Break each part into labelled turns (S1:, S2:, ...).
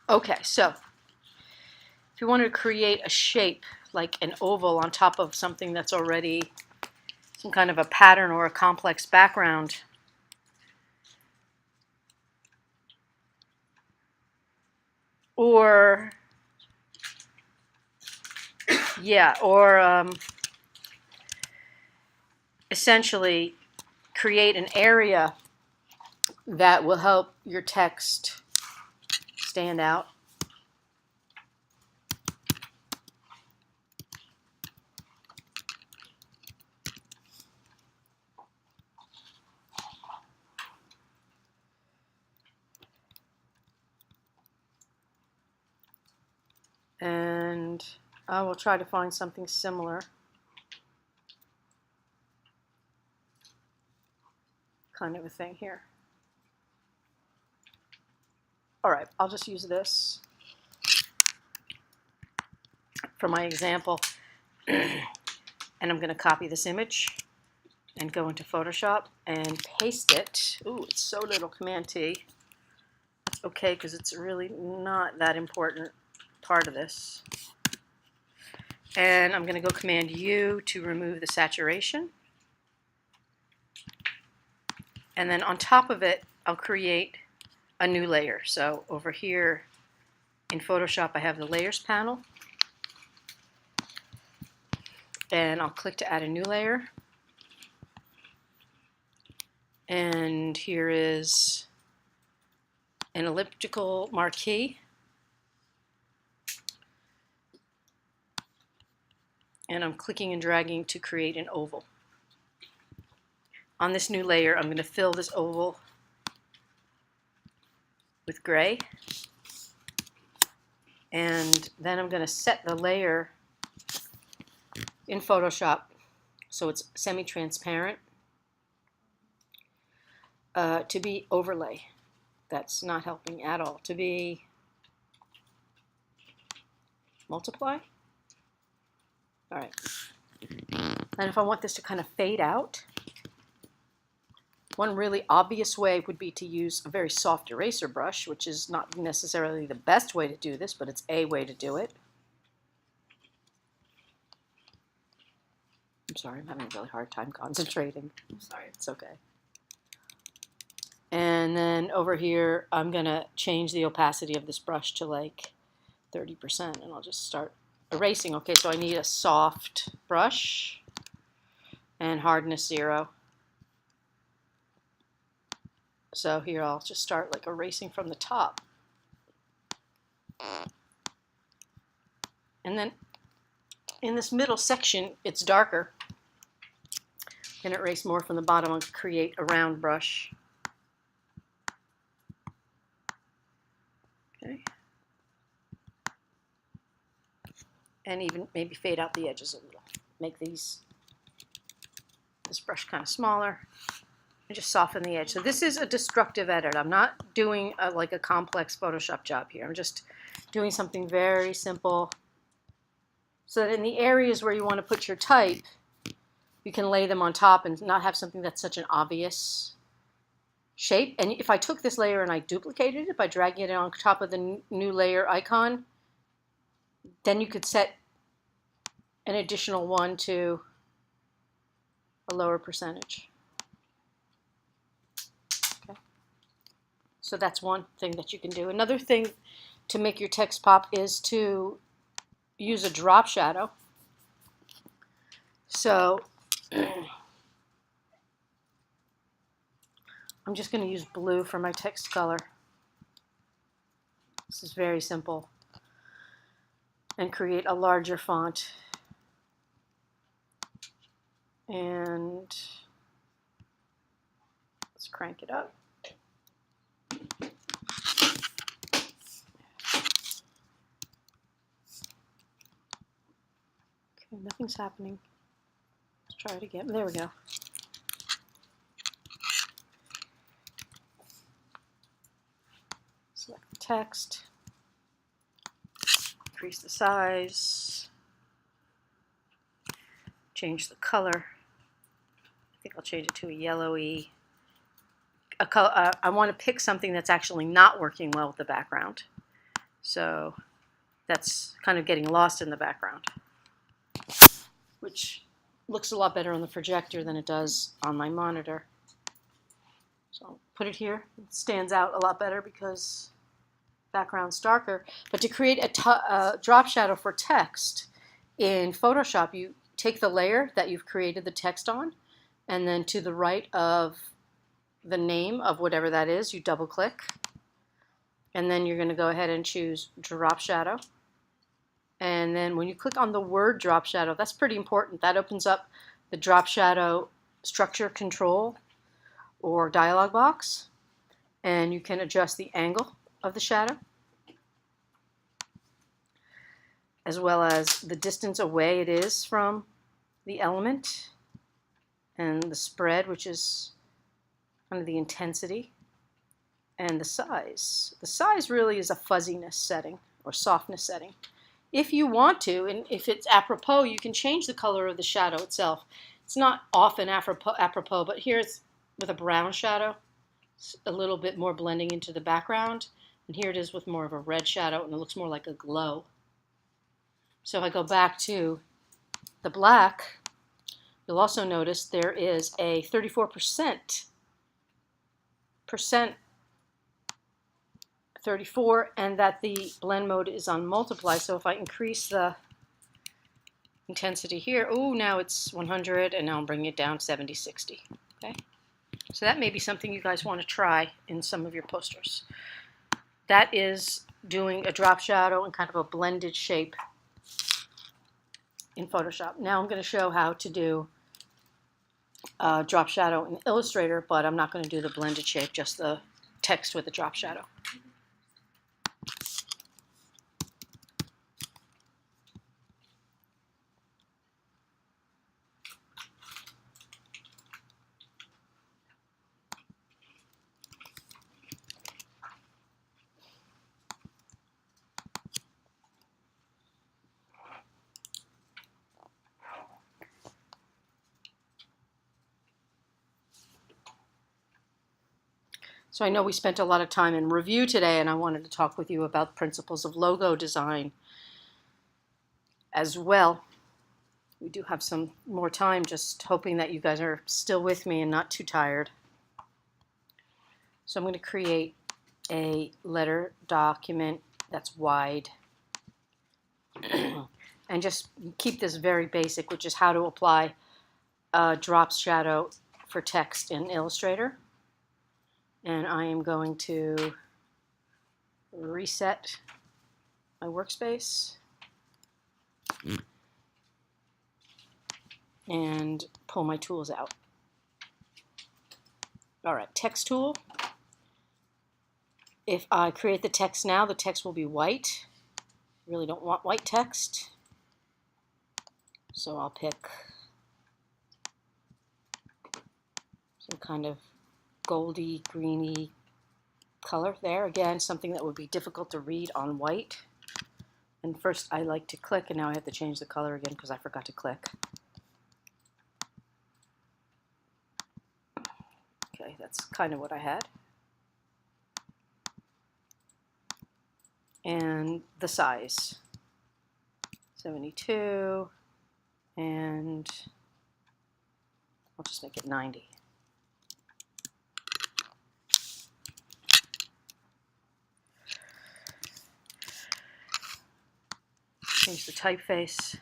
S1: Okay, so if you want to create a shape like an oval on top of something that's already some kind of a pattern or a complex background, or essentially create an area that will help your text stand out. And I will try to find something similar. Kind of a thing here. All right, I'll just use this for my example. And I'm going to copy this image and go into Photoshop and paste it. Ooh, it's so little, Command T. It's okay because it's really not that important part of this. And I'm going to go Command U to remove the saturation. And then on top of it, I'll create a new layer. So over here in Photoshop, I have the Layers panel. And I'll click to add a new layer. And here is an elliptical marquee. And I'm clicking and dragging to create an oval. On this new layer, I'm going to fill this oval with gray. And then I'm going to set the layer in Photoshop so it's semi-transparent to be overlay. That's not helping at all. To be multiply. All right. And if I want this to kind of fade out, one really obvious way would be to use a very soft eraser brush, which is not necessarily the best way to do this, but it's a way to do it. I'm sorry, I'm having a really hard time concentrating. I'm sorry, it's okay. And then over here, I'm going to change the opacity of this brush to like 30%, and I'll just start erasing. Okay, so I need a soft brush and hardness 0. So here I'll just start like erasing from the top. And then in this middle section, it's darker. I'm going to erase more from the bottom and create a round brush. Okay. And even maybe fade out the edges a little. Make this brush kind of smaller. And just soften the edge. So this is a destructive edit. I'm not doing like a complex Photoshop job here. I'm just doing something very simple so that in the areas where you want to put your type, you can lay them on top and not have something that's such an obvious shape. And if I took this layer and I duplicated it by dragging it on top of the new layer icon, then you could set an additional 1 to a lower percentage. Okay. So that's one thing that you can do. Another thing to make your text pop is to use a drop shadow. So I'm just going to use blue for my text color. This is very simple. And create a larger font. And let's crank it up. Okay, nothing's happening. Let's try it again. There we go. Select the text. Increase the size. Change the color. I think I'll change it to a yellowy. I want to pick something that's actually not working well with the background. So that's kind of getting lost in the background, which looks a lot better on the projector than it does on my monitor. So I'll put it here. It stands out a lot better because background's darker. But to create a drop shadow for text in Photoshop, you take the layer that you've created the text on, and then to the right of the name of whatever that is, you double click. And then you're going to go ahead and choose drop shadow. And then when you click on the word drop shadow, that's pretty important. That opens up the drop shadow structure control or dialog box. And you can adjust the angle of the shadow, as well as the distance away it is from the element, and the spread, which is kind of the intensity, and the size. The size really is a fuzziness setting or softness setting. If you want to, and if it's apropos, you can change the color of the shadow itself. It's not often apropos, but here it's with a brown shadow, it's a little bit more blending into the background, and here it is with more of a red shadow, and it looks more like a glow. So if I go back to the black, you'll also notice there is a 34%, 34, and that the blend mode is on multiply. So if I increase the intensity here, oh, now it's 100, and now I'm bringing it down 70, 60. Okay, so that may be something you guys want to try in some of your posters. That is doing a drop shadow and kind of a blended shape in Photoshop. Now I'm going to show how to do drop shadow in Illustrator, but I'm not going to do the blended shape, just the text with the drop shadow. So I know we spent a lot of time in review today, and I wanted to talk with you about principles of logo design as well. We do have some more time, just hoping that you guys are still with me and not too tired. So I'm going to create a letter document that's wide and just keep this very basic, which is how to apply a drop shadow for text in Illustrator. And I am going to reset my workspace and pull my tools out. All right, text tool. If I create the text now, the text will be white. Really don't want white text. So I'll pick some kind of goldy, greeny color there. Again, something that would be difficult to read on white. And first I like to click, and now I have to change the color again because I forgot to click. Okay, that's kind of what I had. And the size, 72, and I'll just make it 90. Change the typeface.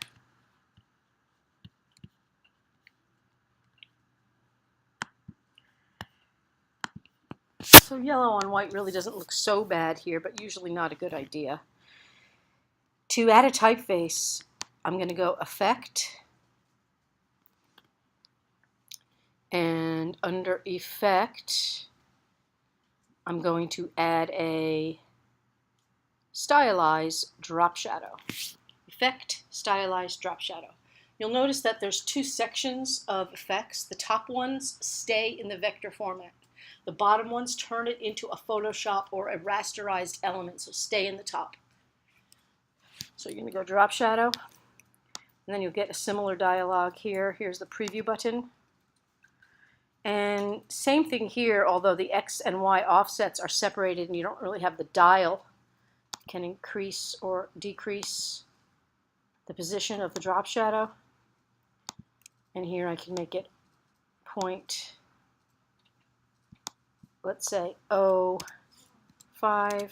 S1: So yellow on white really doesn't look so bad here, but usually not a good idea. To add a typeface, I'm going to go Effect, and under Effect, I'm going to add a Stylize Drop Shadow. Effect, Stylize Drop Shadow. You'll notice that there's two sections of effects. The top ones stay in the vector format. The bottom ones turn it into a Photoshop or a rasterized element, so stay in the top. So you're going to go Drop Shadow, and then you'll get a similar dialog here. Here's the preview button. And same thing here, although the X and Y offsets are separated and you don't really have the dial can increase or decrease the position of the drop shadow. And here I can make it point, let's say 0.5,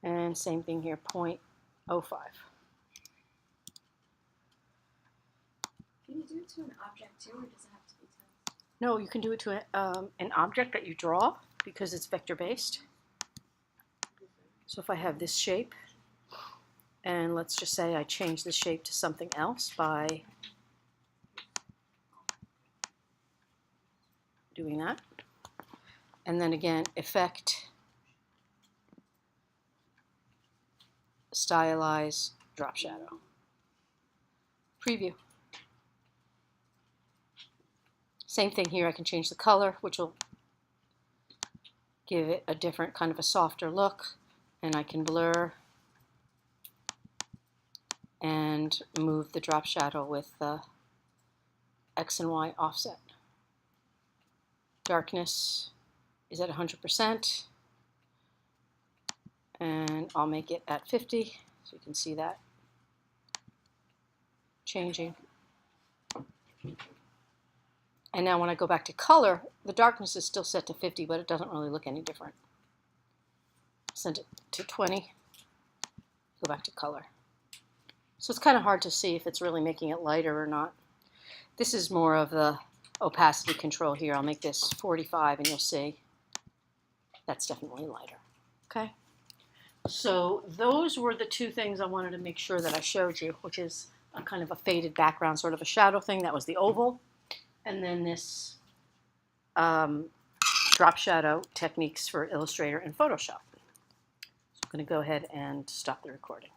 S1: and same thing here, 0.05.
S2: Can you do it to an object too, or does it have to be to?
S1: No, you can do it to an object that you draw because it's vector based. So if I have this shape, and let's just say I change the shape to something else by doing that. And then again, effect, stylize, drop shadow. Preview. Same thing here, I can change the color, which will give it a different kind of a softer look. And I can blur and move the drop shadow with the X and Y offset. Darkness is at 100%, and I'll make it at 50, so you can see that changing. And now when I go back to color, the darkness is still set to 50, but it doesn't really look any different. Send it to 20, go back to color. So it's kind of hard to see if it's really making it lighter or not. This is more of the opacity control here. I'll make this 45 and you'll see that's definitely lighter. Okay, so those were the two things I wanted to make sure that I showed you, which is a kind of a faded background, sort of a shadow thing. That was the oval. And then this drop shadow techniques for Illustrator and Photoshop. So I'm going to go ahead and stop the recording.